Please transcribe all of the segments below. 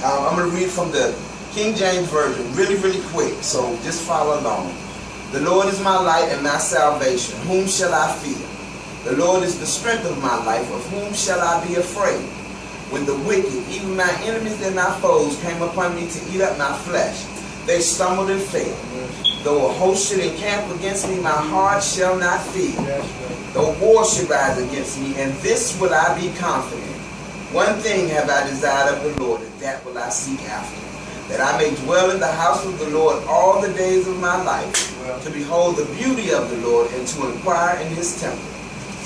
I'm going to read from the King James Version really, really quick, so just follow along. The Lord is my light and my salvation. Whom shall I fear? The Lord is the strength of my life. Of whom shall I be afraid? When the wicked, even my enemies and my foes, came upon me to eat up my flesh, they stumbled and fell. Though a host should encamp against me, my heart shall not fear. Though war should rise against me, and this will I be confident. One thing have I desired of the Lord, and that will I seek after, that I may dwell in the house of the Lord all the days of my life, to behold the beauty of the Lord, and to inquire in his temple.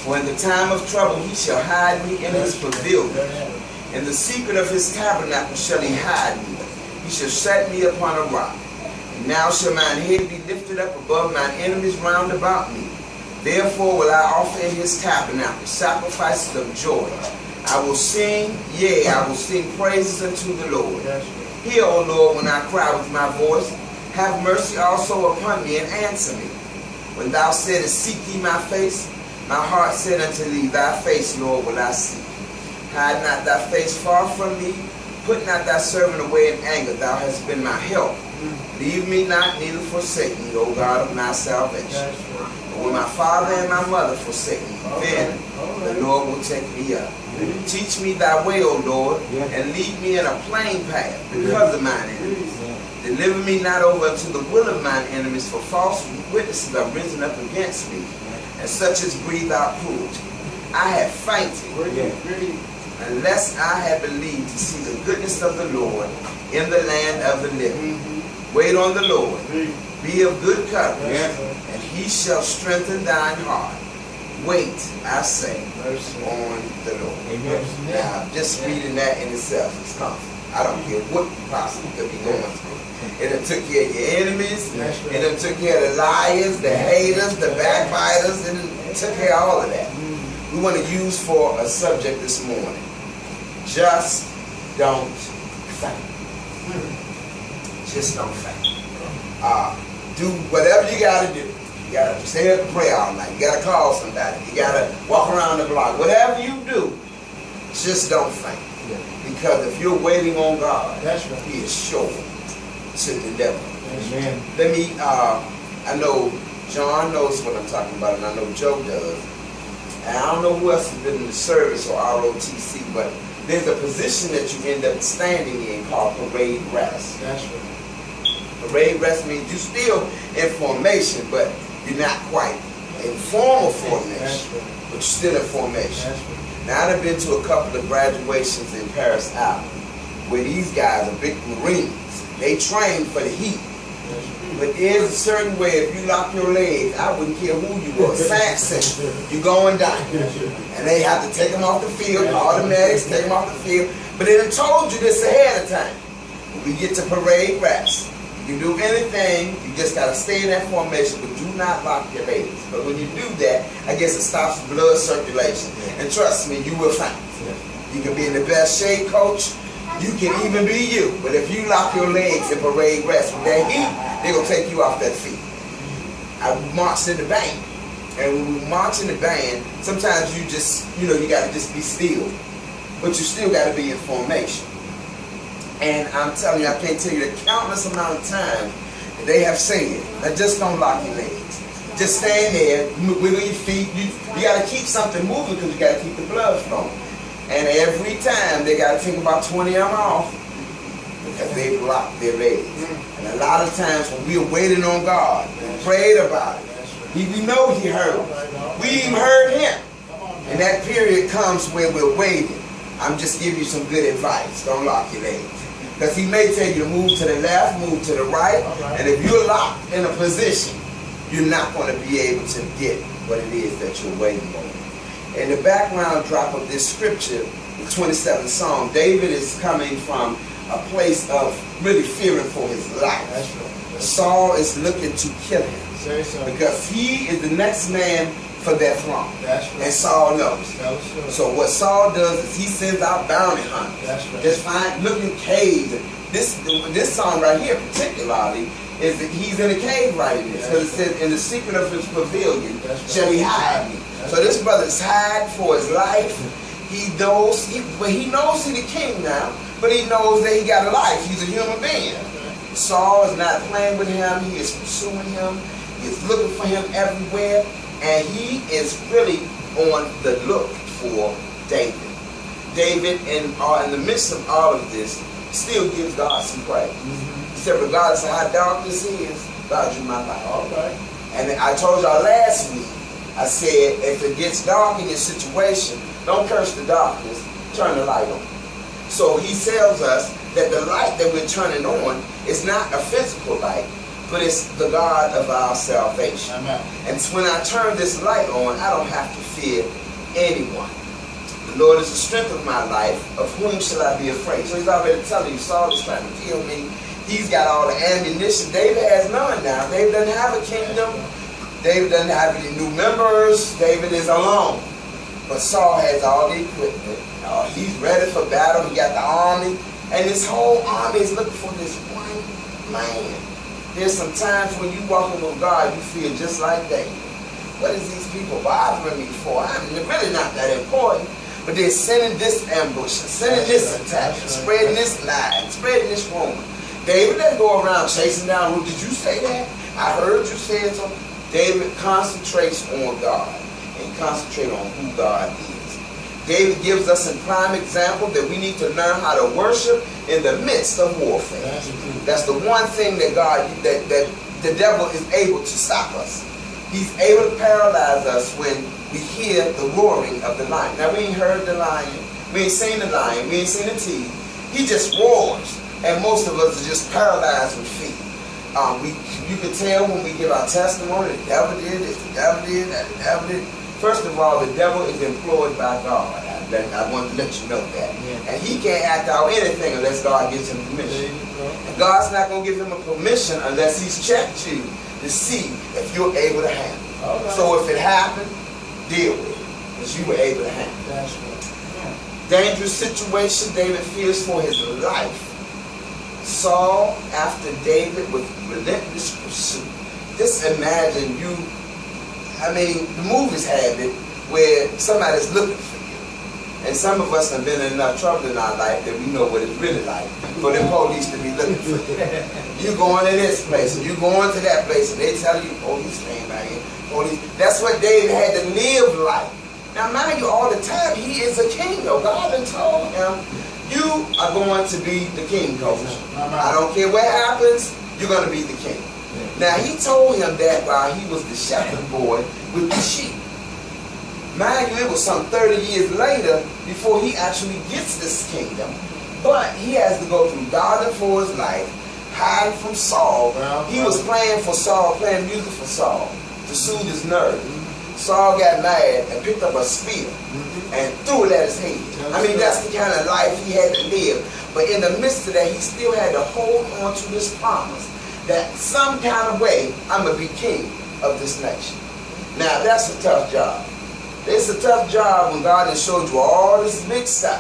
For in the time of trouble he shall hide me in his pavilion. In the secret of his tabernacle shall he hide me. He shall set me upon a rock. And now shall mine head be lifted up above mine enemies round about me. Therefore will I offer in his tabernacle sacrifices of joy. I will sing, yea, I will sing praises unto the Lord. Hear, O Lord, when I cry with my voice. Have mercy also upon me and answer me. When thou saidest, seek ye my face, my heart said unto thee, thy face, Lord, will I seek. Hide not thy face far from me. Put not thy servant away in anger. Thou hast been my help. Leave me not, neither forsake me, O God of my salvation. But when my father and my mother forsake me, then the Lord will take me up. Teach me thy way, O Lord, and lead me in a plain path because of mine enemies. Deliver me not over to the will of mine enemies, for false witnesses are risen up against me, and such as breathe out cruelty. I have fainted, unless I had believed to see the goodness of the Lord in the land of the living. Wait on the Lord. Be of good courage, and he shall strengthen thine heart. Wait, I say, on the Lord. Amen. Now, just reading that in itself is comfort. I don't care what you possibly could be going through. It done took care of your enemies. It done took care of the liars, the haters, the backbiters. It took care of all of that. We want to use for a subject this morning. Just don't faint. Just don't faint. Do whatever you got to do. You got to say a prayer all night. You got to call somebody. You got to walk around the block. Whatever you do, just don't faint. Because if you're waiting on God, he is sure to deliver. Amen. Let me, I know John knows what I'm talking about, and I know Joe does. And I don't know who else has been in the service or ROTC, but there's a position that you end up standing in called parade rest. That's right. Parade rest means you're still in formation, but you're not quite in formal formation, but you're still in formation. Now, I've been to a couple of graduations in Paris Island where these guys are big Marines. They train for the heat. But there's a certain way, if you lock your legs, I wouldn't care who you were, Samson, you're going down. And they have to take them off the field, automatics, take them off the field. But they done told you this ahead of time. When we get to parade rest, you can do anything, you just got to stay in that formation, but do not lock your legs. But when you do that, I guess it stops blood circulation. And trust me, you will find it. You can be in the best shape, coach. You can even be you. But if you lock your legs in parade rest with that heat, they're going to take you off that feet. I marched in the band. And when we march in the band, sometimes you just, you got to just be still. But you still got to be in formation. And I'm telling you, I can't tell you the countless amount of times that they have said, just don't lock your legs. Just stand there, wiggle your feet. You got to keep something moving because you got to keep the blood flowing. And every time they got to take about 20 of them off because they've locked their legs. And a lot of times when we are waiting on God, we prayed about it. We know he heard us. We even heard him. And that period comes where we're waiting. I'm just giving you some good advice. Don't lock your legs. Because he may tell you to move to the left, move to the right. And if you're locked in a position, you're not going to be able to get what it is that you're waiting on. In the background drop of this scripture, the 27th Psalm, David is coming from a place of really fearing for his life. Saul is looking to kill him because he is the next man for that throne. And Saul knows. So what Saul does is he sends out bounty hunters. Just find, look in caves. This song right here particularly is that he's in a cave writing this. Because it says, in the secret of his pavilion shall he hide me. So this brother's hiding for his life. He knows, but he knows he's the king now, but he knows that he got a life. He's a human being. Saul is not playing with him. He is pursuing him. He is looking for him everywhere. And he is really on the look for David. David, in the midst of all of this, still gives God some praise. He said, regardless of how dark this is, God, you're my light. All right. And I told y'all last week, I said, if it gets dark in your situation, don't curse the darkness, turn the light on. So he tells us that the light that we're turning on is not a physical light, but it's the God of our salvation. Amen. And when I turn this light on, I don't have to fear anyone. The Lord is the strength of my life. Of whom shall I be afraid? So he's already telling you, Saul is trying to kill me. He's got all the ammunition. David has none now. David doesn't have a kingdom. David doesn't have any new members. David is alone. But Saul has all the equipment. He's ready for battle. He got the army. And this whole army is looking for this one man. There's some times when you walking with God, you feel just like David. What is these people bothering me for? I'm really not that important. But they're sending this ambush, sending this attack, spreading this lie, spreading this rumor. David doesn't go around chasing down, well, did you say that? I heard you say so. David concentrates on God and concentrate on who God is. David gives us a prime example that we need to learn how to worship in the midst of warfare. That's the one thing that that the devil is able to stop us. He's able to paralyze us when we hear the roaring of the lion. Now, we ain't heard the lion. We ain't seen the lion. We ain't seen the teeth. He just roars. And most of us are just paralyzed with fear. You can tell when we give our testimony, the devil did this, the devil did that, the devil did. First of all, the devil is employed by God. I want to let you know that. Yeah. And he can't act out anything unless God gives him permission. And God's not going to give him a permission unless he's checked you to see if you're able to handle it. Right. So if it happened, deal with it, because you were able to handle it. That's right. Yeah. Dangerous situation, David fears for his life. Saul, after David, with relentless pursuit. Just imagine the movies have it where somebody's looking for you. And some of us have been in enough trouble in our life that we know what it's really like for the police to be looking for you. You going to this place, and you going to that place, and they tell you, police came out here, police. That's what David had to live like. Now, mind you, all the time, he is a king, though. God had told him, you are going to be the king, coach. I don't care what happens, you're going to be the king. Now, he told him that while he was the shepherd boy with the sheep. Mind you, it was some 30 years later before he actually gets this kingdom. But he has to go through dodging for his life, hiding from Saul. He was playing for Saul, playing music for Saul to soothe his nerves. Saul got mad and picked up a spear and threw it at his head. I mean, that's the kind of life he had to live. But in the midst of that, he still had to hold on to this promise that some kind of way, I'm going to be king of this nation. Now, that's a tough job. It's a tough job when God has showed you all this big stuff.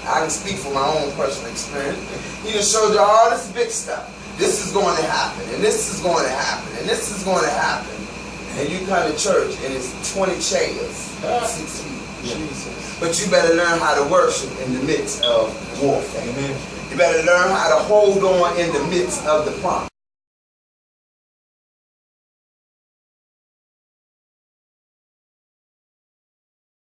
I can speak from my own personal experience. He has showed you all this big stuff. This is going to happen, and this is going to happen, and this is going to happen. And you come to church, and it's 20 chairs, 6 feet. Jesus. But you better learn how to worship in the midst of warfare. Amen. You better learn how to hold on in the midst of the promise.